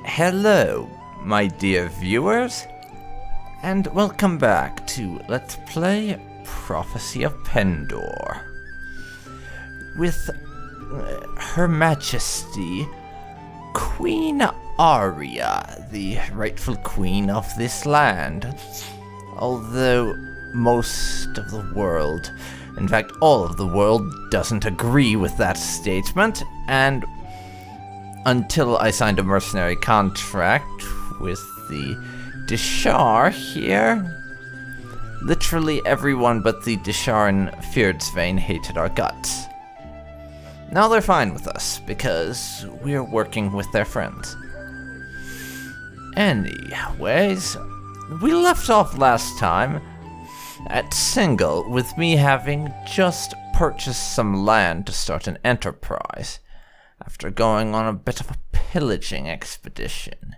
Hello, my dear viewers, and welcome back to Let's Play Prophecy of Pendor with Her Majesty Queen Aria, the rightful queen of this land. Although most of the world, in fact all of the world, doesn't agree with that statement, and until I signed a mercenary contract with the Dishar here, literally everyone but the Dishar in Fjordsvein hated our guts. Now they're fine with us, because we're working with their friends. Anyways, we left off last time at Single, with me having just purchased some land to start an enterprise, after going on a bit of a pillaging expedition.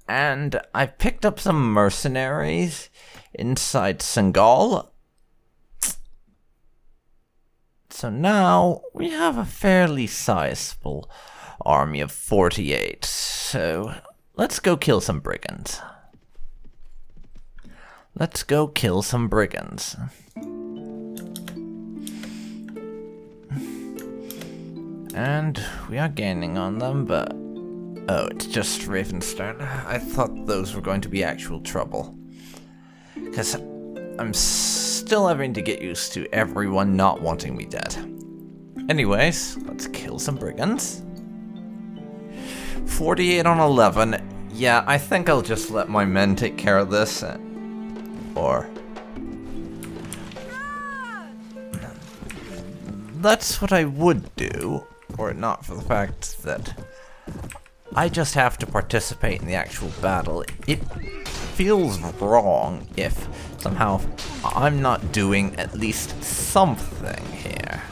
And I picked up some mercenaries inside Singal. So now we have a fairly sizable army of 48. So let's go kill some brigands. Let's go kill some brigands. And we are gaining on them, but... oh, it's just Ravenstone. I thought those were going to be actual trouble. Because I'm still having to get used to everyone not wanting me dead. Anyways, let's kill some brigands. 48 on 11. Yeah, I think I'll just let my men take care of this. Or... that's what I would do. Were it not for the fact that I just have to participate in the actual battle. It feels wrong if somehow I'm not doing at least something here.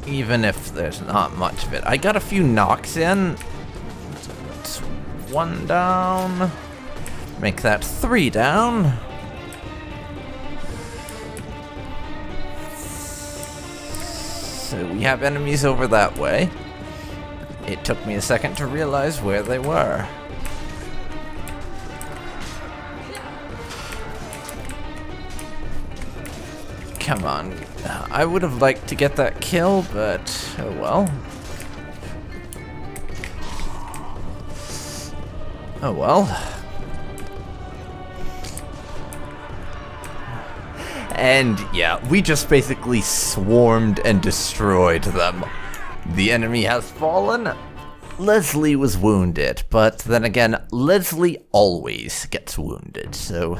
Even if there's not much of it. I got a few knocks in. It's 1 down. Make that 3 down. So we have enemies over that way. It took me a second to realize where they were. Come on. I would have liked to get that kill, but oh well. Oh well. And yeah, we just basically swarmed and destroyed them. The enemy has fallen. Leslie was wounded, but then again, Leslie always gets wounded, so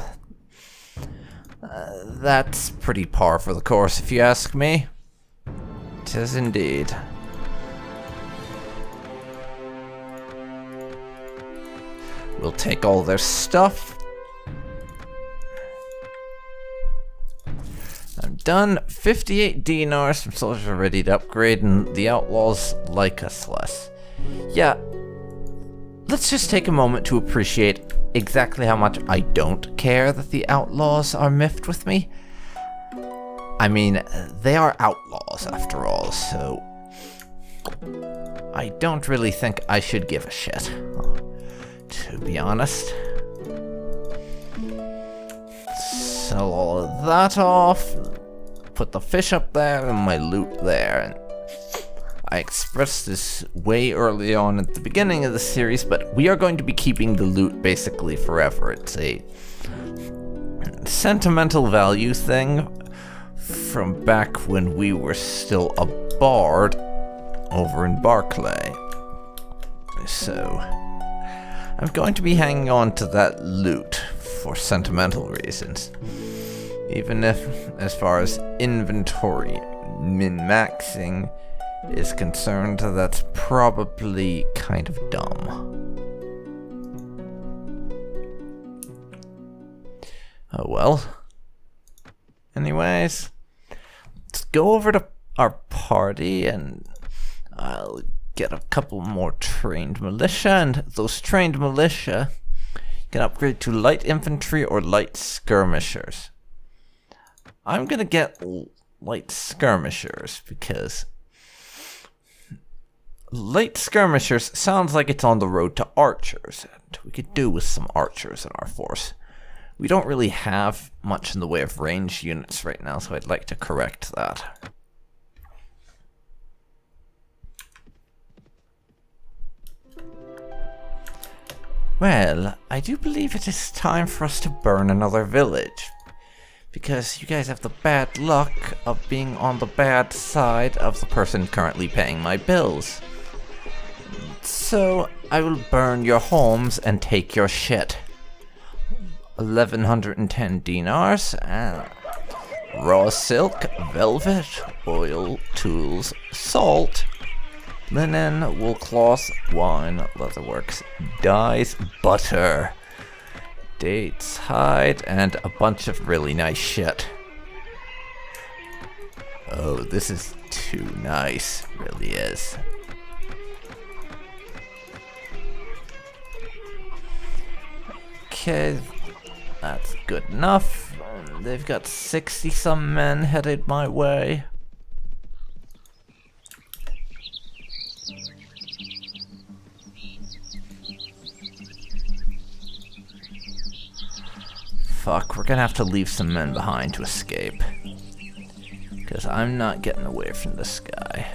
that's pretty par for the course if you ask me. 'Tis indeed. We'll take all their stuff. I'm done. 58 dinars, some soldiers are ready to upgrade, and the outlaws like us less. Yeah, let's just take a moment to appreciate exactly how much I don't care that the outlaws are miffed with me. I mean, they are outlaws after all, so I don't really think I should give a shit, to be honest. Sell all of that off, put the fish up there and my loot there. And I expressed this way early on at the beginning of the series, but we are going to be keeping the loot basically forever. It's a sentimental value thing from back when we were still a bard over in Barclay. So I'm going to be hanging on to that loot for sentimental reasons. Even if, as far as inventory min-maxing is concerned, that's probably kind of dumb. Oh well. Anyways, let's go over to our party and I'll get a couple more trained militia, and those trained militia can upgrade to light infantry or light skirmishers. I'm gonna get light skirmishers because light skirmishers sounds like it's on the road to archers, and we could do with some archers in our force. We don't really have much in the way of ranged units right now, so I'd like to correct that. Well, I do believe it is time for us to burn another village. Because you guys have the bad luck of being on the bad side of the person currently paying my bills. So, I will burn your homes and take your shit. 1110 dinars, raw silk, velvet, oil, tools, salt, linen, wool cloth, wine, leatherworks, dyes, butter, dates, hide, and a bunch of really nice shit. Oh, this is too nice, really is. Okay, that's good enough. They've got 60-some men headed my way. Fuck, we're gonna have to leave some men behind to escape. Because I'm not getting away from this guy.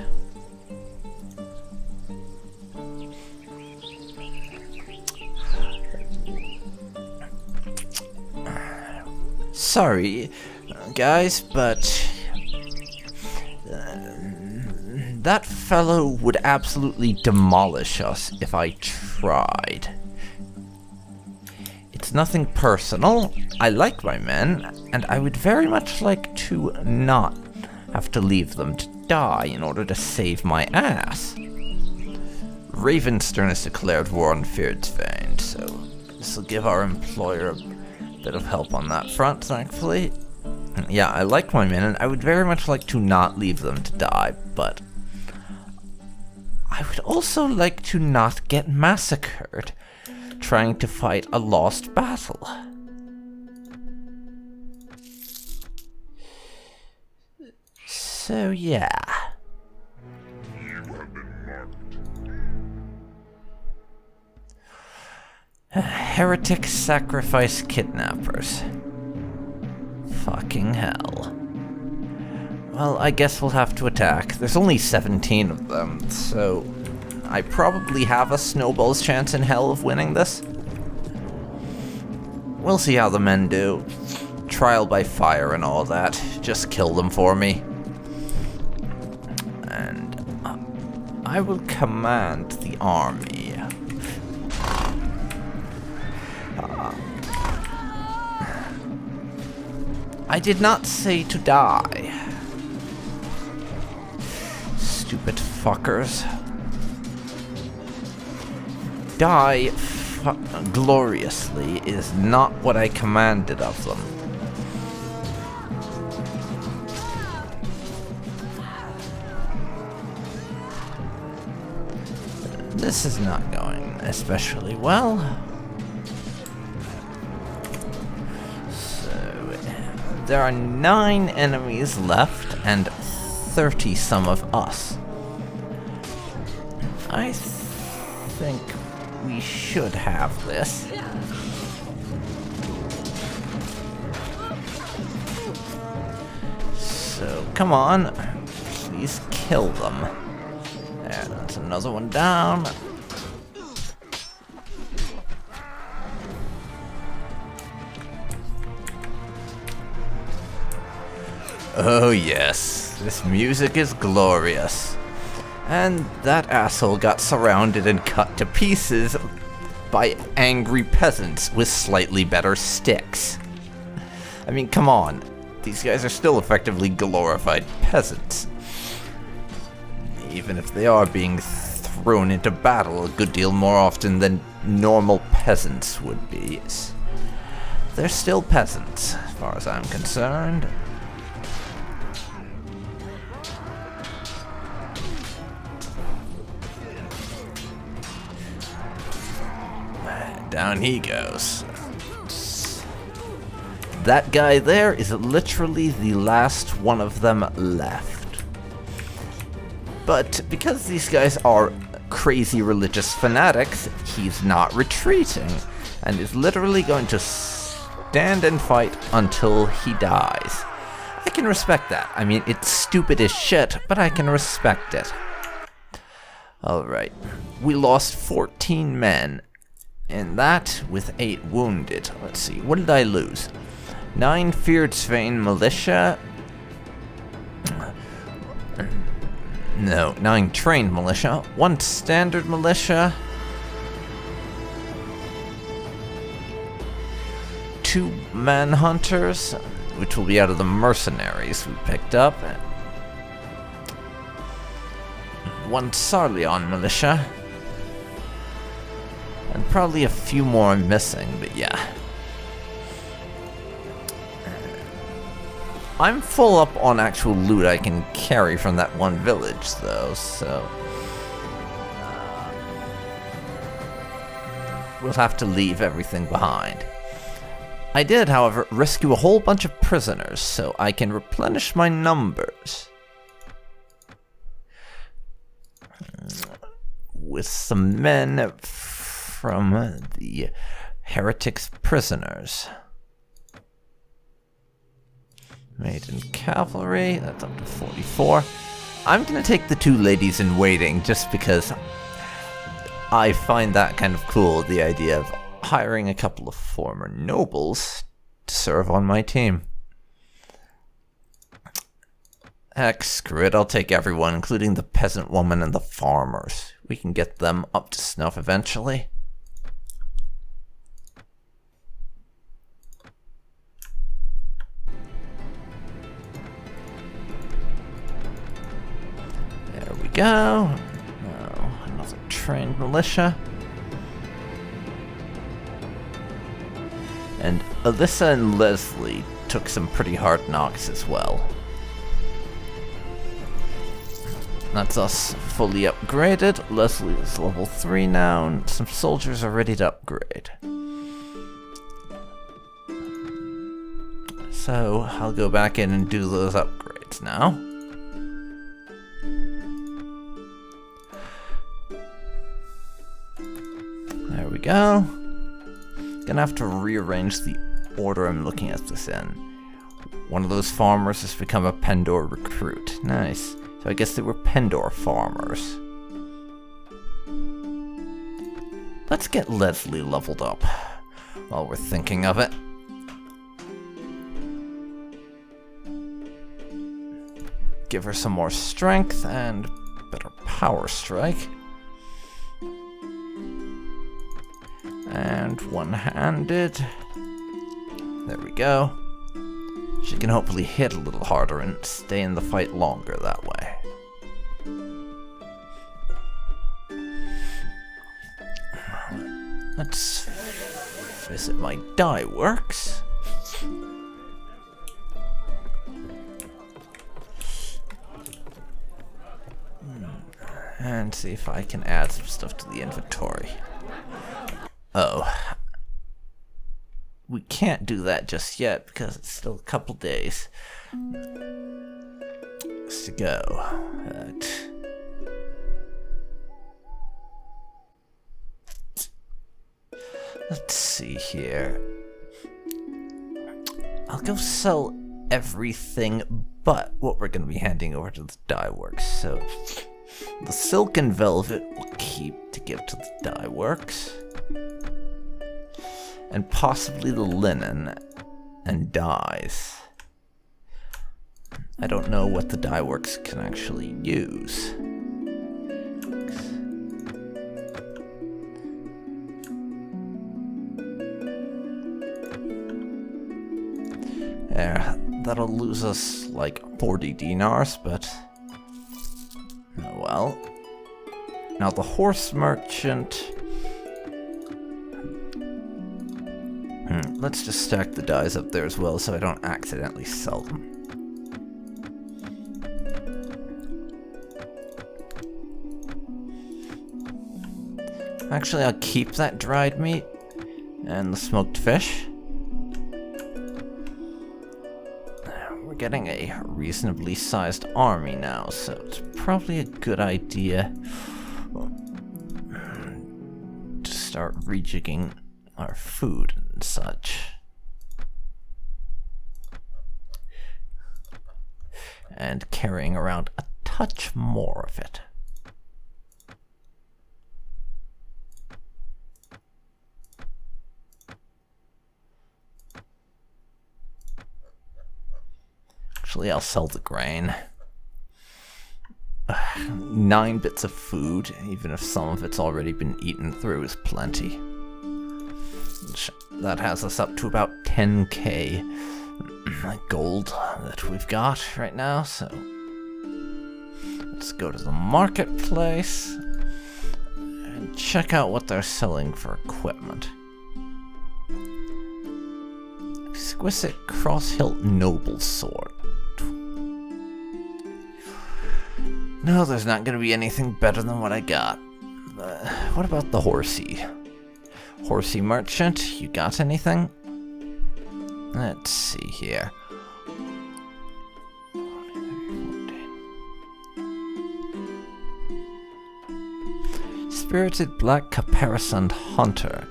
Sorry, guys, but that fellow would absolutely demolish us if I tried. It's nothing personal. I like my men, and I would very much like to not have to leave them to die in order to save my ass. Ravenstern has declared war on Feardsvane, so this will give our employer a bit of help on that front, thankfully. Yeah, I like my men, and I would very much like to not leave them to die, but I would also like to not get massacred trying to fight a lost battle. So yeah. Heretic sacrifice kidnappers. Fucking hell. Well, I guess we'll have to attack. There's only 17 of them, so I probably have a snowball's chance in hell of winning this. We'll see how the men do. Trial by fire and all that. Just kill them for me. And I will command the army. I did not say to die. Stupid fuckers. Die gloriously is not what I commanded of them. This is not going especially well. So, there are 9 enemies left and 30 some of us. I think we should have this. So, come on. Please kill them. There, that's another one down. Oh yes, this music is glorious. And that asshole got surrounded and cut to pieces by angry peasants with slightly better sticks. I mean, come on. These guys are still effectively glorified peasants. Even if they are being thrown into battle a good deal more often than normal peasants would be. They're still peasants, as far as I'm concerned. Down he goes. That guy there is literally the last one of them left. But because these guys are crazy religious fanatics, he's not retreating, and is literally going to stand and fight until he dies. I can respect that. I mean, it's stupid as shit, but I can respect it. Alright, we lost 14 men, and that with 8 wounded. Let's see, what did I lose? 9 Feardsvane militia. No, 9 trained militia, 1 standard militia, 2 manhunters, which will be out of the mercenaries we picked up, 1 Sarleon militia, and probably a few more I'm missing, but yeah. I'm full up on actual loot I can carry from that one village, though, so we'll have to leave everything behind. I did, however, rescue a whole bunch of prisoners, so I can replenish my numbers with some men from the heretics' prisoners. Maiden cavalry, that's up to 44. I'm gonna take the 2 ladies in waiting just because I find that kind of cool, the idea of hiring a couple of former nobles to serve on my team. Heck, screw it, I'll take everyone, including the peasant woman and the farmers. We can get them up to snuff eventually. Go. Oh, another trained militia. And Alyssa and Leslie took some pretty hard knocks as well. That's us fully upgraded. Leslie is level 3 now, and some soldiers are ready to upgrade. So I'll go back in and do those upgrades now. There we go. Gonna have to rearrange the order I'm looking at this in. One of those farmers has become a Pendor recruit. Nice. So I guess they were Pendor farmers. Let's get Leslie leveled up while we're thinking of it. Give her some more strength and better power strike. And one-handed. There we go. She can hopefully hit a little harder and stay in the fight longer that way. Let's visit my dye works. And see if I can add some stuff to the inventory. Oh. We can't do that just yet because it's still a couple days to go. Let's see here. I'll go sell everything but what we're going to be handing over to the dye works. So the silk and velvet we'll keep to give to the dye works. And possibly the linen and dyes. I don't know what the dye works can actually use. There, that'll lose us like 40 dinars, but oh well. Now the horse merchant. Let's just stack the dyes up there as well so I don't accidentally sell them. Actually, I'll keep that dried meat and the smoked fish. We're getting a reasonably sized army now, so it's probably a good idea. start rejigging our food and such. And carrying around a touch more of it. Actually, I'll sell the grain. 9 bits of food, even if some of it's already been eaten through, is plenty. That has us up to about 10k gold that we've got right now, so let's go to the marketplace and check out what they're selling for equipment. Exquisite cross-hilt noble sword. No, there's not going to be anything better than what I got. What about the horsey? Horsey merchant, you got anything? Let's see here. Spirited Black Caparisoned Hunter.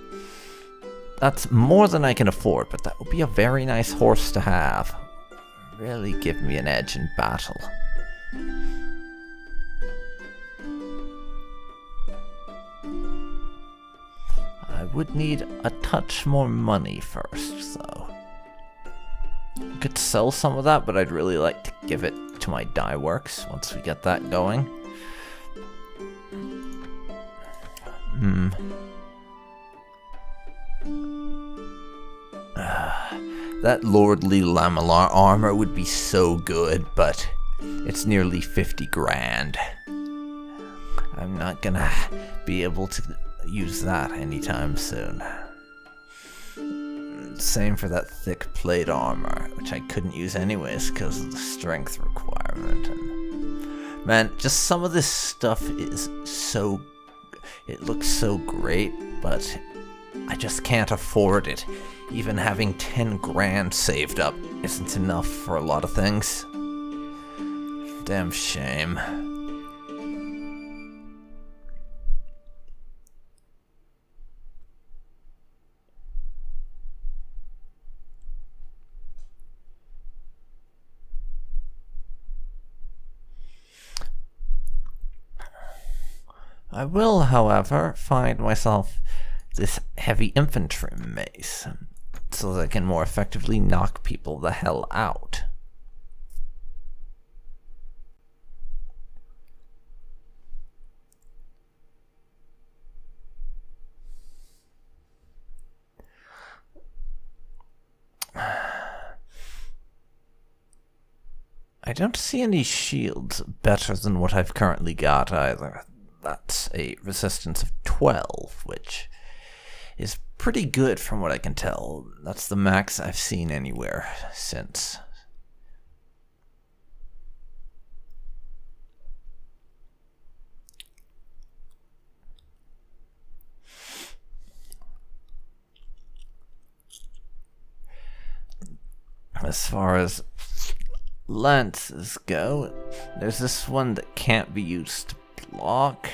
That's more than I can afford, but that would be a very nice horse to have. Really give me an edge in battle. I would need a touch more money first, though. I could sell some of that, but I'd really like to give it to my dye works once we get that going. That lordly lamellar armor would be so good, but it's nearly 50 grand. I'm not gonna be able to use that anytime soon. Same for that thick plate armor, which I couldn't use anyways because of the strength requirement. And man, just some of this stuff is so... it looks so great, but I just can't afford it. Even having 10 grand saved up isn't enough for a lot of things. Damn shame. I will, however, find myself this heavy infantry mace, so that I can more effectively knock people the hell out. I don't see any shields better than what I've currently got either. That's a resistance of 12, which is pretty good from what I can tell. That's the max I've seen anywhere since. As far as lances go, there's this one that can't be used to block,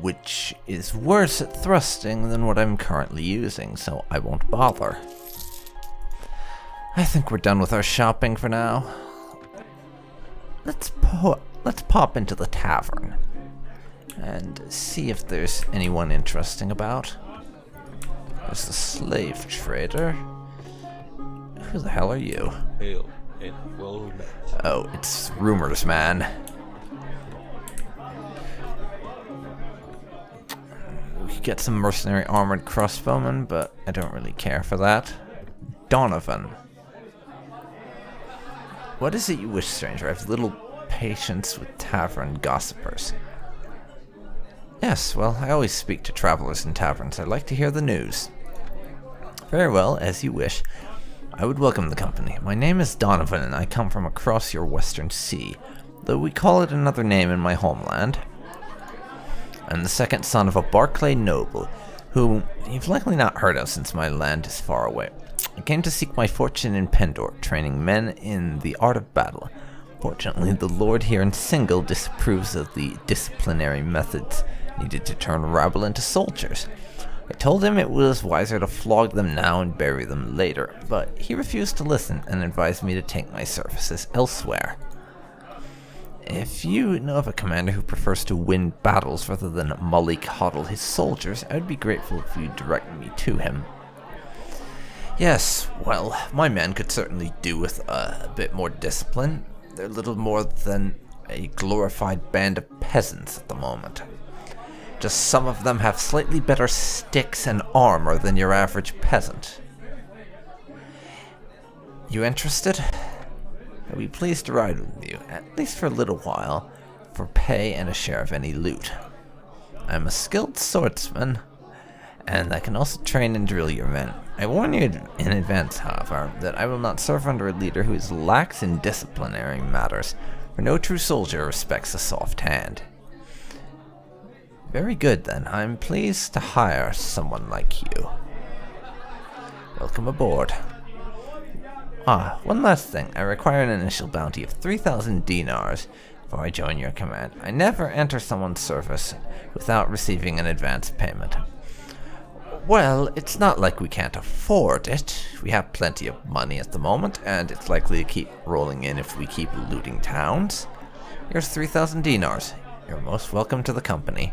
which is worse at thrusting than what I'm currently using, so I won't bother. I think we're done with our shopping for now. Let's pop into the tavern and see if there's anyone interesting about. There's the slave trader. Who the hell are you? Hail and well met. Oh, it's Rumors, man. We could get some mercenary armored crossbowmen, but I don't really care for that. Donovan. What is it you wish, stranger? I have little patience with tavern gossipers. Yes, well, I always speak to travelers in taverns. I'd like to hear the news. Very well, as you wish. I would welcome the company. My name is Donovan, and I come from across your western sea, though we call it another name in my homeland. I'm the second son of a Barclay noble, who you've likely not heard of since my land is far away. I came to seek my fortune in Pendor, training men in the art of battle. Fortunately, the lord here in Single disapproves of the disciplinary methods needed to turn rabble into soldiers. I told him it was wiser to flog them now and bury them later, but he refused to listen and advised me to take my services elsewhere. If you know of a commander who prefers to win battles rather than mollycoddle his soldiers, I would be grateful if you direct me to him. Yes, well, my men could certainly do with a bit more discipline. They're little more than a glorified band of peasants at the moment. Just some of them have slightly better sticks and armor than your average peasant. You interested? I'd be pleased to ride with you, at least for a little while, for pay and a share of any loot. I'm a skilled swordsman, and I can also train and drill your men. I warn you in advance, however, that I will not serve under a leader who is lax in disciplinary matters, for no true soldier respects a soft hand. Very good, then. I'm pleased to hire someone like you. Welcome aboard. One last thing. I require an initial bounty of 3,000 dinars before I join your command. I never enter someone's service without receiving an advance payment. Well, it's not like we can't afford it. We have plenty of money at the moment, and it's likely to keep rolling in if we keep looting towns. Here's 3,000 dinars. You're most welcome to the company.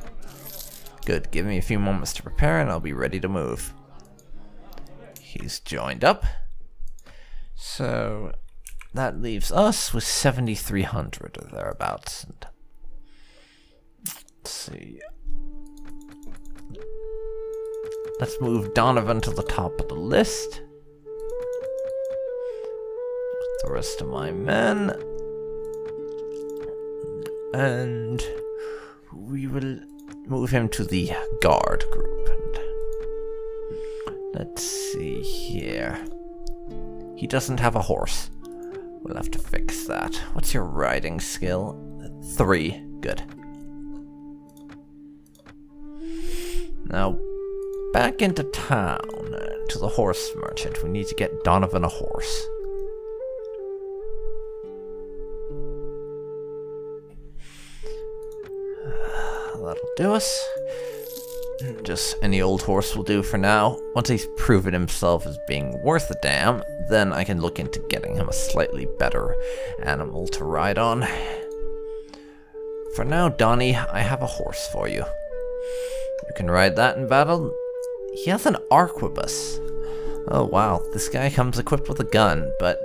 Good. Give me a few moments to prepare, and I'll be ready to move. He's joined up. So that leaves us with 7,300 or thereabouts. And let's see. Let's move Donovan to the top of the list. With the rest of my men. And we will move him to the guard group. And let's see here. He doesn't have a horse. We'll have to fix that. What's your riding skill? 3. Good. Now, back into town, to the horse merchant. We need to get Donovan a horse. That'll do us. Just any old horse will do for now. Once he's proven himself as being worth a damn, then I can look into getting him a slightly better animal to ride on. For now, Donnie, I have a horse for you. You can ride that in battle. He has an arquebus. Oh wow, this guy comes equipped with a gun, but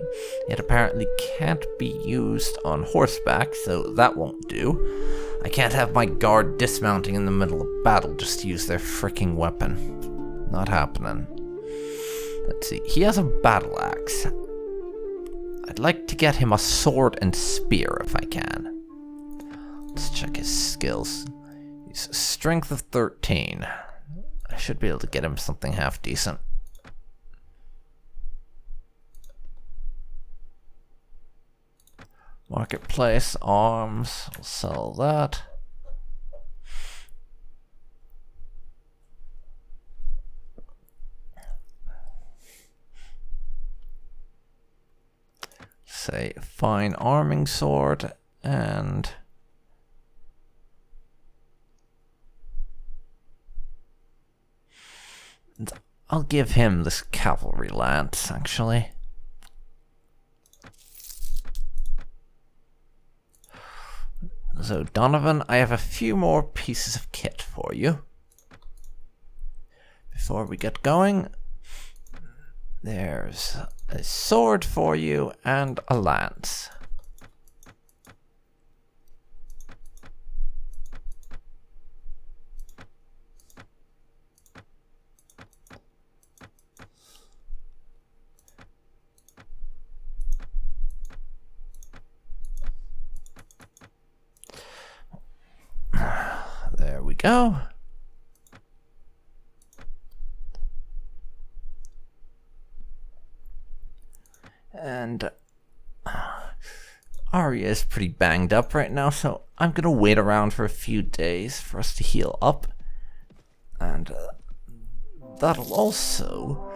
it apparently can't be used on horseback, so that won't do. I can't have my guard dismounting in the middle of battle just to use their fricking weapon. Not happening. Let's see, he has a battle axe. I'd like to get him a sword and spear if I can. Let's check his skills. He's strength of 13. I should be able to get him something half decent. Marketplace, arms, we'll sell that. Say, fine arming sword, and I'll give him this cavalry lance, actually. So, Donovan, I have a few more pieces of kit for you. Before we get going, there's a sword for you and a lance. There we go. And Arya is pretty banged up right now, so I'm gonna wait around for a few days for us to heal up. And that'll also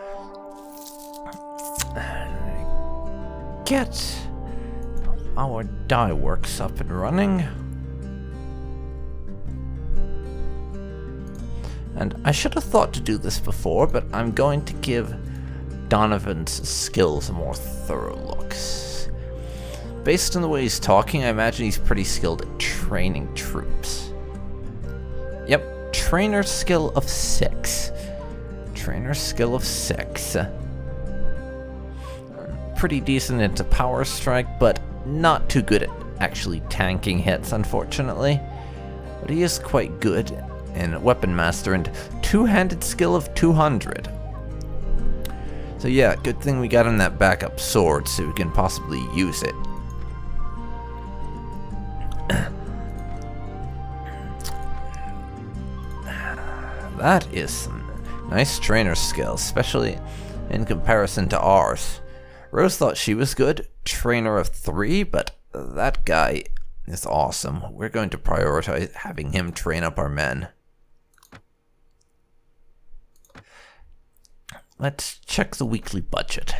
get our dye works up and running. And I should have thought to do this before, but I'm going to give Donovan's skills a more thorough look. Based on the way he's talking, I imagine he's pretty skilled at training troops. Yep, trainer skill of 6. Trainer skill of 6. Pretty decent into power strike, but not too good at actually tanking hits, unfortunately. But he is quite good in weapon master and two-handed skill of 200. So yeah, good thing we got him that backup sword so we can possibly use it. That is some nice trainer skill, especially in comparison to ours. Rose thought she was good, trainer of 3, but that guy is awesome. We're going to prioritize having him train up our men. Let's check the weekly budget.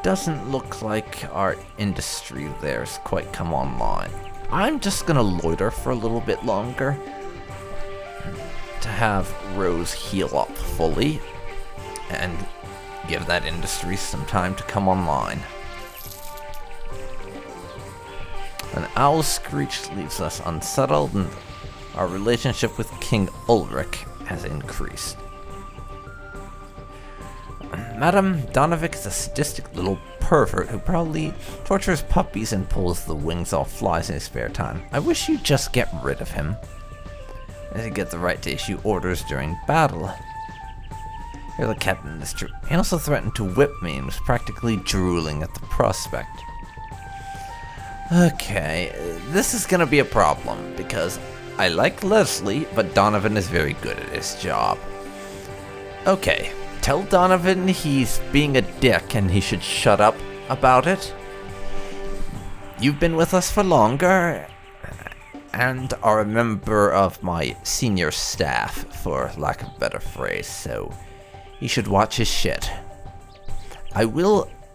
Doesn't look like our industry there's quite come online. I'm just gonna loiter for a little bit longer to have Rose heal up fully and give that industry some time to come online. An owl screech leaves us unsettled, and our relationship with King Ulrich has increased. Madame Donovic is a sadistic little pervert who probably tortures puppies and pulls the wings off flies in his spare time. I wish you'd just get rid of him. Does he get the right to issue orders during battle? You're the captain of this troop. He also threatened to whip me and was practically drooling at the prospect. Okay, this is gonna be a problem because I like Leslie, but Donovan is very good at his job. Okay, tell Donovan he's being a dick and he should shut up about it. You've been with us for longer and are a member of my senior staff, for lack of a better phrase, so he should watch his shit.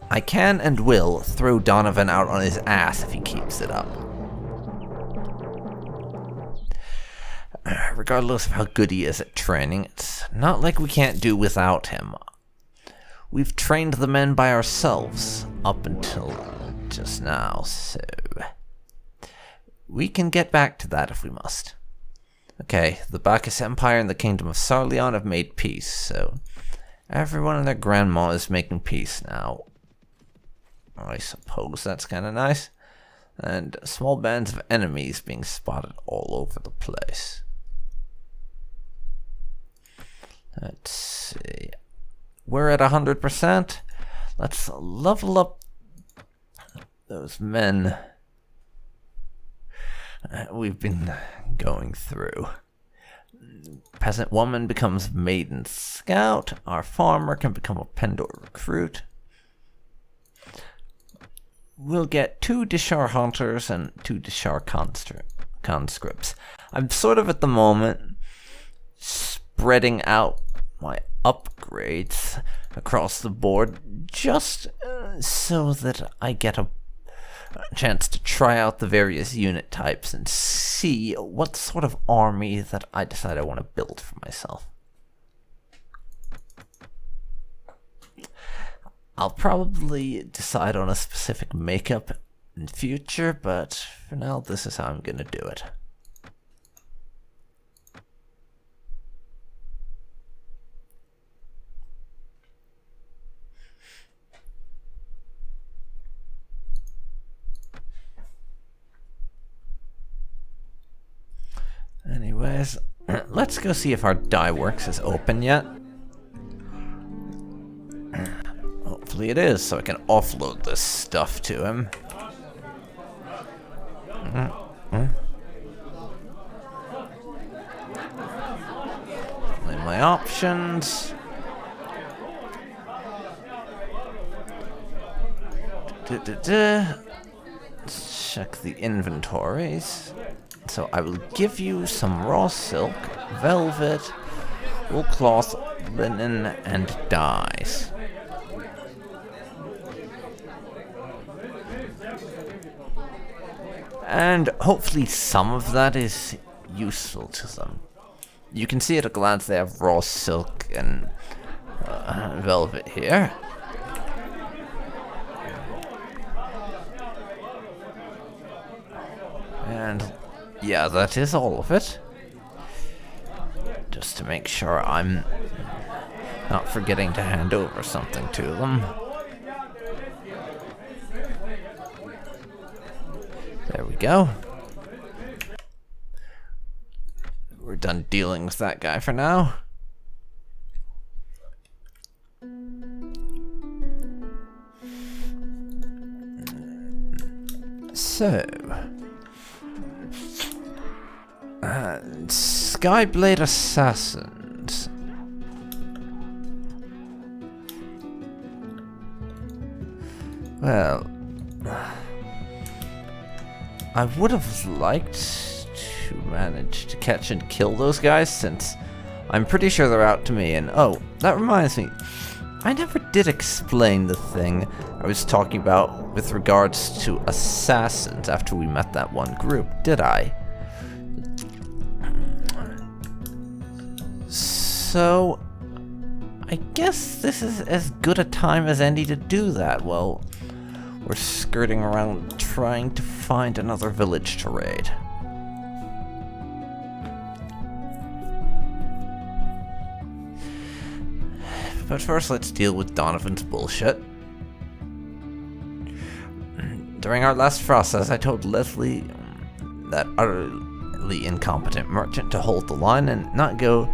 I can and will throw Donovan out on his ass if he keeps it up. Regardless of how good he is at training, it's not like we can't do without him. We've trained the men by ourselves up until just now, so we can get back to that if we must. Okay, the Bacchus Empire and the Kingdom of Sarleon have made peace, so everyone and their grandma is making peace now. I suppose that's kind of nice. And small bands of enemies being spotted all over the place. Let's see. We're at 100%. Let's level up those men we've been going through. Peasant woman becomes maiden scout. Our farmer can become a Pendor recruit. We'll get 2 Dishar hunters and 2 Dishar conscripts. I'm sort of at the moment spreading out my upgrades across the board just so that I get a chance to try out the various unit types and see what sort of army that I decide I want to build for myself. I'll probably decide on a specific makeup in future, but for now this is how I'm gonna do it. Anyways, let's go see if our dye works is open yet. Hopefully it is, so I can offload this stuff to him. In my options. Let's check the inventories. So I will give you some raw silk, velvet, wool cloth, linen, and dyes. And hopefully some of that is useful to them. You can see at a glance they have raw silk and velvet here. And yeah, that is all of it. Just to make sure I'm not forgetting to hand over something to them. There we go. We're done dealing with that guy for now. So, Skyblade Assassins. Well, I would have liked to manage to catch and kill those guys, since I'm pretty sure they're out to me. And oh, that reminds me, I never did explain the thing I was talking about with regards to assassins after we met that one group, did I? So, I guess this is as good a time as any to do that. Well, we're skirting around trying to find another village to raid. But first, let's deal with Donovan's bullshit. During our last process, I told Leslie, that utterly incompetent merchant, to hold the line and not go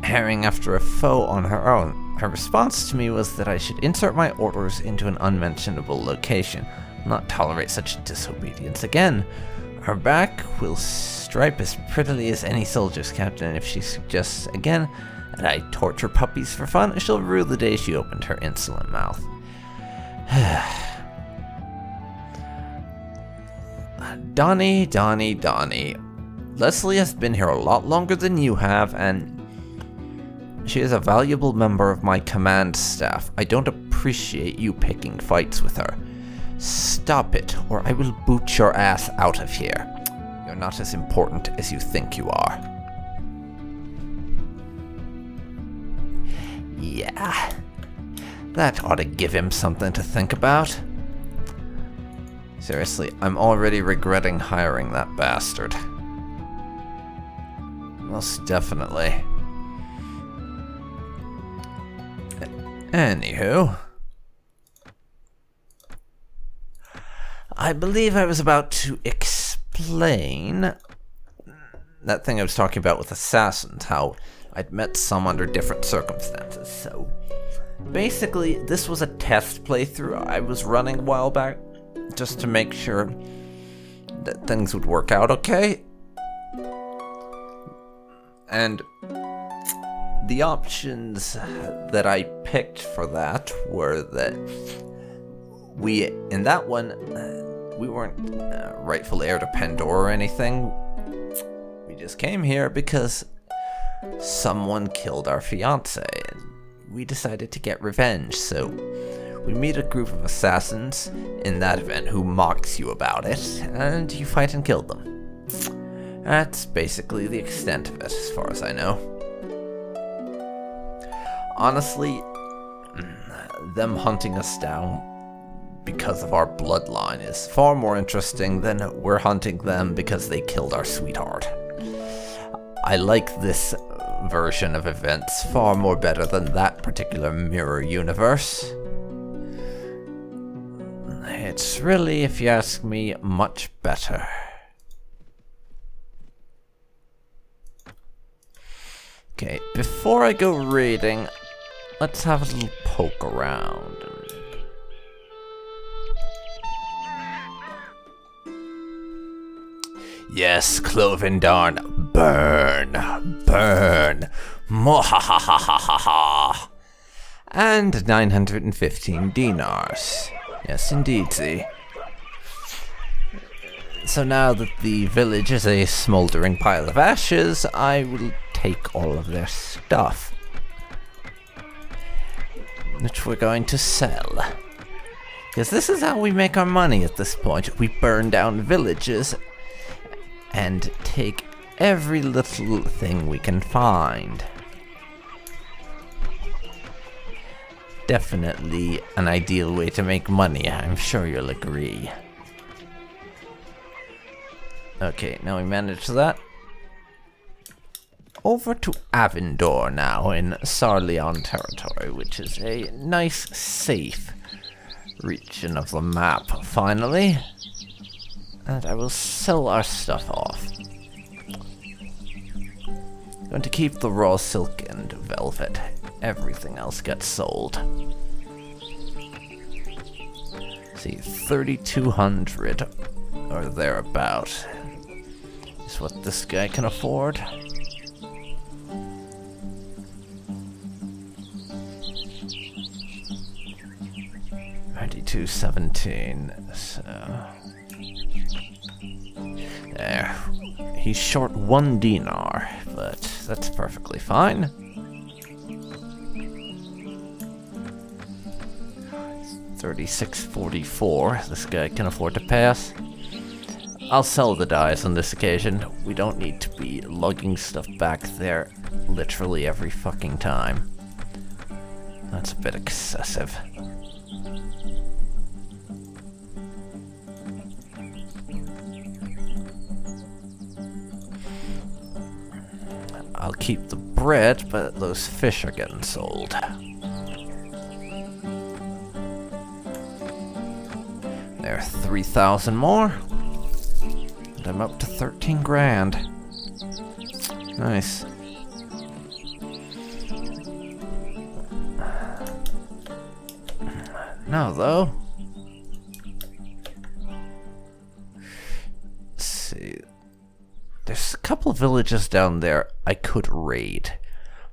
herring after a foe on her own. Her response to me was that I should insert my orders into an unmentionable location, not tolerate such disobedience again. Her back will stripe as prettily as any soldier's captain, and if she suggests again that I torture puppies for fun, she'll rue the day she opened her insolent mouth. Donnie. Leslie has been here a lot longer than you have, and she is a valuable member of my command staff. I don't appreciate you picking fights with her. Stop it, or I will boot your ass out of here. You're not as important as you think you are. Yeah, that ought to give him something to think about. Seriously, I'm already regretting hiring that bastard. Most definitely. Anywho, I believe I was about to explain that thing I was talking about with assassins, how I'd met some under different circumstances. So, basically, this was a test playthrough I was running a while back, just to make sure that things would work out okay. And the options that I picked for that were that in that one, we weren't rightful heir to Pendor or anything. We just came here because someone killed our fiancé, and we decided to get revenge, so we meet a group of assassins in that event who mocks you about it, and you fight and kill them. That's basically the extent of it, as far as I know. Honestly, them hunting us down because of our bloodline is far more interesting than we're hunting them because they killed our sweetheart. I like this version of events far more better than that particular mirror universe. It's really, if you ask me, much better. Okay, before I go raiding, let's have a little poke around. Yes, Clovendarn, burn, burn, mohahahahaha. And 915 dinars. Yes, indeed, see. So now that the village is a smoldering pile of ashes, I will take all of their stuff, which we're going to sell. Because this is how we make our money at this point. We burn down villages and take every little thing we can find. Definitely an ideal way to make money, I'm sure you'll agree. Okay, now we managed that. Over to Avendor now in Sarleon territory, which is a nice, safe region of the map, finally. And I will sell our stuff off. Going to keep the raw silk and velvet. Everything else gets sold. See, 3,200 or thereabout is what this guy can afford. 2217, so there. He's short 1 dinar, but that's perfectly fine. 3644. This guy can afford to pay us. I'll sell the dyes on this occasion. We don't need to be lugging stuff back there literally every fucking time. That's a bit excessive. I'll keep the bread, but those fish are getting sold. There are 3,000 more. And I'm up to 13 grand. Nice. Now though, let's see. There's a couple of villages down there I could raid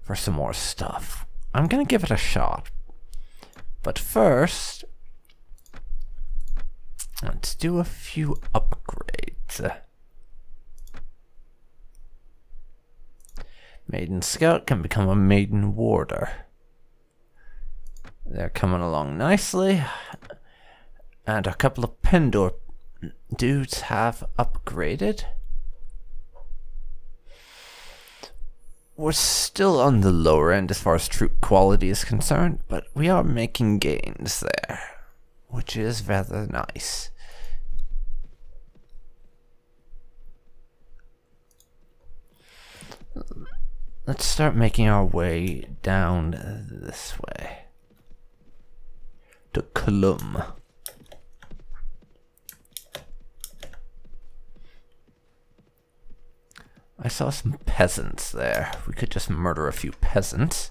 for some more stuff. I'm gonna give it a shot. But first, let's do a few upgrades. Maiden Scout can become a Maiden Warder. They're coming along nicely. And a couple of Pendor dudes have upgraded. We're still on the lower end as far as troop quality is concerned, but we are making gains there, which is rather nice. Let's start making our way down this way to Klum. I saw some peasants there. We could just murder a few peasants.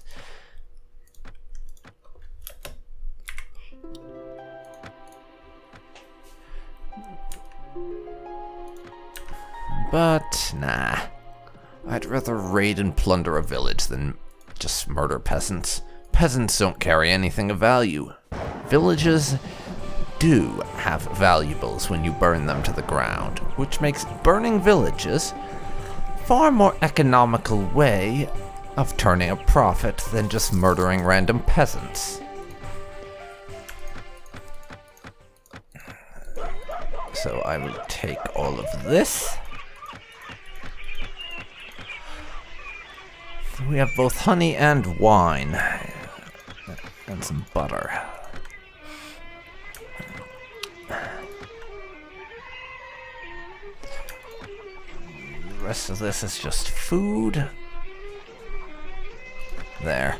But, nah. I'd rather raid and plunder a village than just murder peasants. Peasants don't carry anything of value. Villages do have valuables when you burn them to the ground, which makes burning villages far more economical way of turning a profit than just murdering random peasants. So I will take all of this. We have both honey and wine. And some butter. The rest of this is just food. There.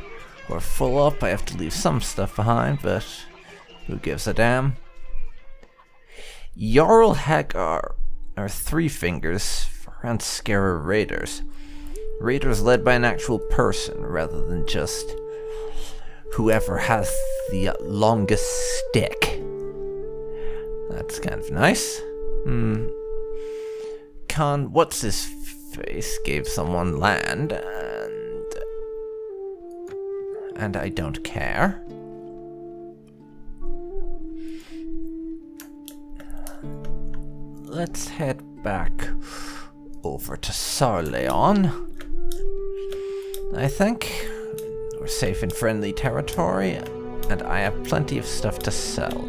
We're full up. I have to leave some stuff behind, but who gives a damn? Jarl Hagar are 3 fingers for unscarer raiders. Raiders led by an actual person rather than just whoever has the longest stick. That's kind of nice. Khan, what's his face, gave someone land, and I don't care. Let's head back over to Sarleon. I think we're safe in friendly territory, and I have plenty of stuff to sell.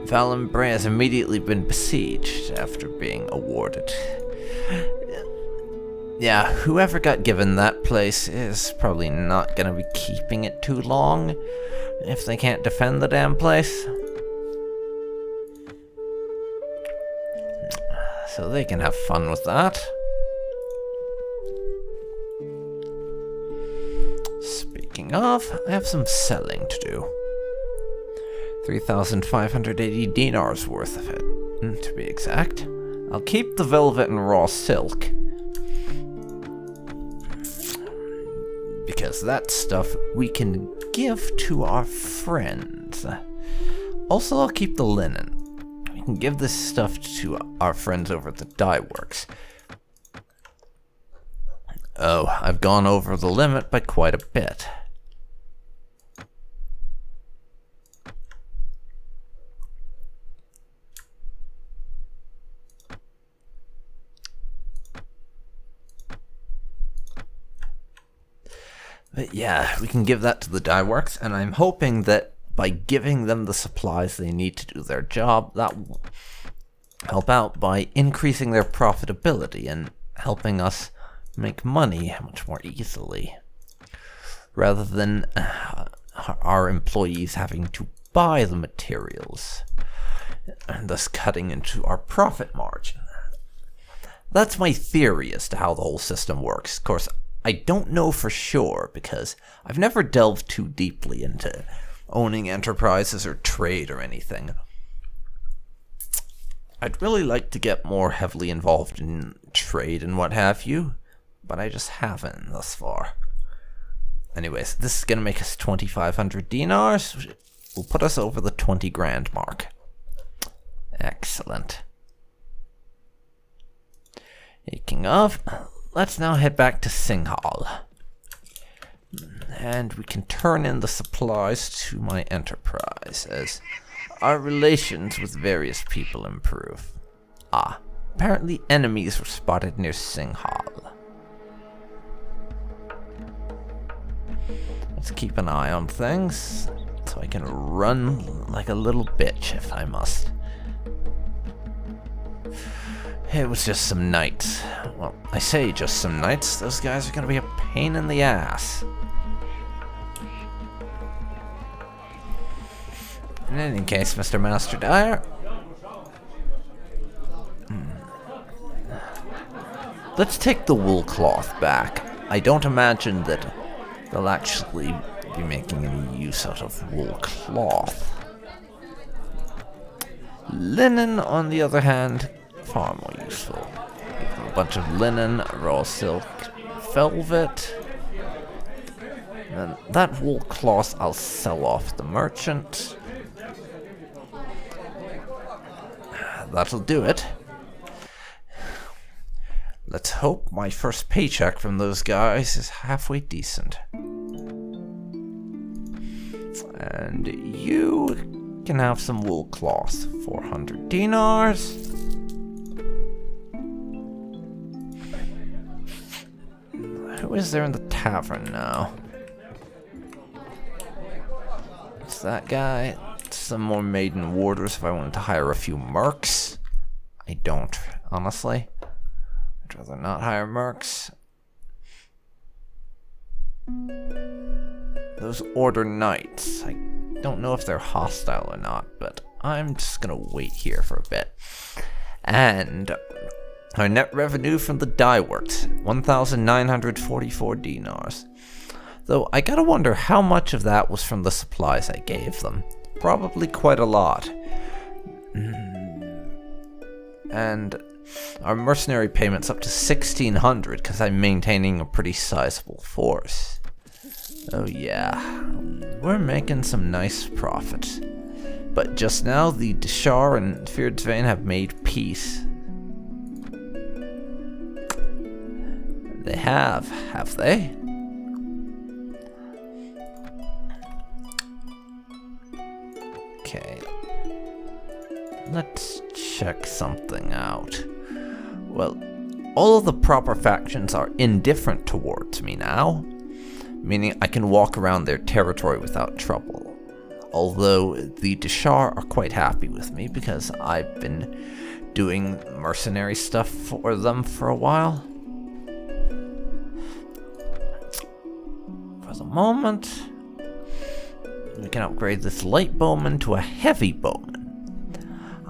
Valenbray has immediately been besieged after being awarded. Yeah, whoever got given that place is probably not gonna be keeping it too long if they can't defend the damn place. So they can have fun with that. Speaking of, I have some selling to do. 3,580 dinars worth of it, to be exact. I'll keep the velvet and raw silk, because that stuff we can give to our friends. Also, I'll keep the linen. We can give this stuff to our friends over at the dye works. Oh, I've gone over the limit by quite a bit. But yeah, we can give that to the dye works, and I'm hoping that by giving them the supplies they need to do their job, that will help out by increasing their profitability and helping us make money much more easily, rather than our employees having to buy the materials, and thus cutting into our profit margin. That's my theory as to how the whole system works. Of course, I don't know for sure, because I've never delved too deeply into owning enterprises or trade or anything. I'd really like to get more heavily involved in trade and what have you, but I just haven't thus far. Anyways, this is going to make us 2,500 dinars, which will put us over the 20 grand mark. Excellent. Speaking of, let's now head back to Singhal. And we can turn in the supplies to my enterprise as our relations with various people improve. Ah, apparently enemies were spotted near Singhal. Let's keep an eye on things so I can run like a little bitch if I must. It was just some knights. Well, I say just some knights. Those guys are gonna be a pain in the ass. In any case, Mr. Master Dyer, let's take the wool cloth back. I don't imagine that they'll actually be making any use out of wool cloth. Linen, on the other hand, far more useful. Give them a bunch of linen, raw silk, velvet. And that wool cloth I'll sell off the merchant. That'll do it. Let's hope my first paycheck from those guys is halfway decent. And you can have some wool cloth. 400 dinars. Who is there in the tavern now? It's that guy. Some more maiden warders if I wanted to hire a few mercs. I don't, honestly. I'd rather not hire mercs. Those order knights. I don't know if they're hostile or not, but I'm just gonna wait here for a bit. And our net revenue from the dye works, 1,944 dinars. Though I gotta wonder how much of that was from the supplies I gave them. Probably quite a lot. And our mercenary payment's up to 1,600 because I'm maintaining a pretty sizable force. Oh yeah, we're making some nice profit. But just now, the Deshar and Feardsvane have made peace. They have they? Okay. Let's check something out. Well, all of the proper factions are indifferent towards me now, meaning I can walk around their territory without trouble. although the Deshar are quite happy with me because I've been doing mercenary stuff for them for a while. For the moment, we can upgrade this light bowman to a heavy bowman.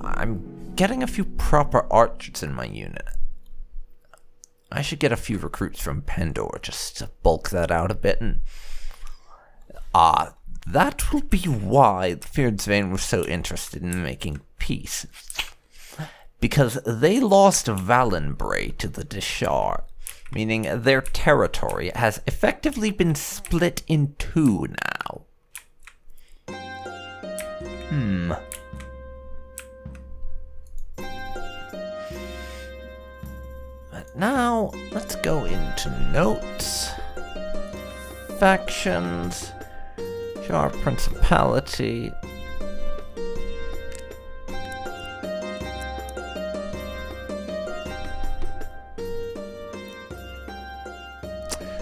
I'm getting a few proper archers in my unit. I should get a few recruits from Pendor just to bulk that out a bit, and that will be why the Feardsvain were so interested in making peace. Because they lost Valenbray to the Deshar, meaning their territory has effectively been split in two now. But now, let's go into notes, factions, Jar Principality.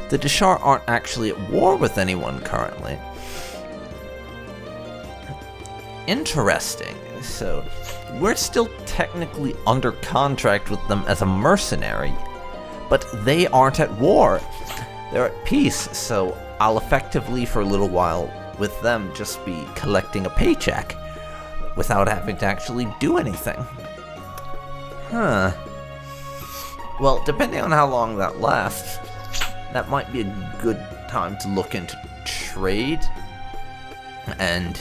The Deshar aren't actually at war with anyone currently. Interesting. So, we're still technically under contract with them as a mercenary, but they aren't at war. They're at peace, so I'll effectively, for a little while, with them, just be collecting a paycheck without having to actually do anything. Well, depending on how long that lasts, that might be a good time to look into trade and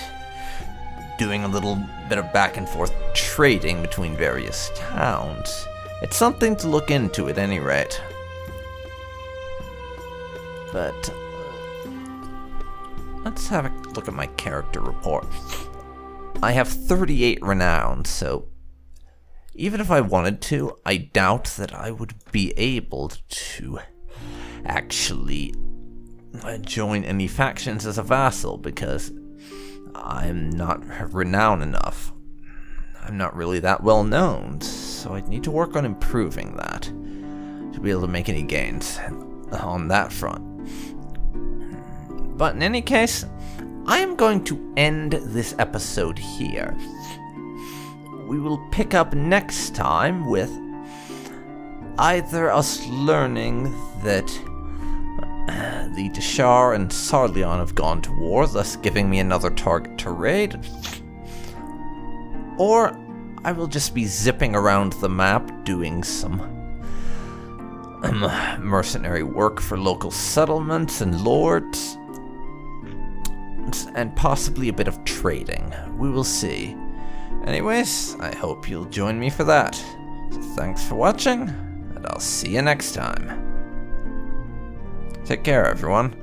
doing a little bit of back and forth trading between various towns. It's something to look into at any rate. But let's have a look at my character report. I have 38 renown, so even if I wanted to, I doubt that I would be able to actually join any factions as a vassal because I'm not renowned enough. I'm not really that well known, so I'd need to work on improving that to be able to make any gains on that front. But in any case, I am going to end this episode here. We will pick up next time with either us learning that the Deshar and Sarleon have gone to war, thus giving me another target to raid, or I will just be zipping around the map doing some mercenary work for local settlements and lords, and possibly a bit of trading. We will see. Anyways, I hope you'll join me for that. So thanks for watching, and I'll see you next time. Take care, everyone.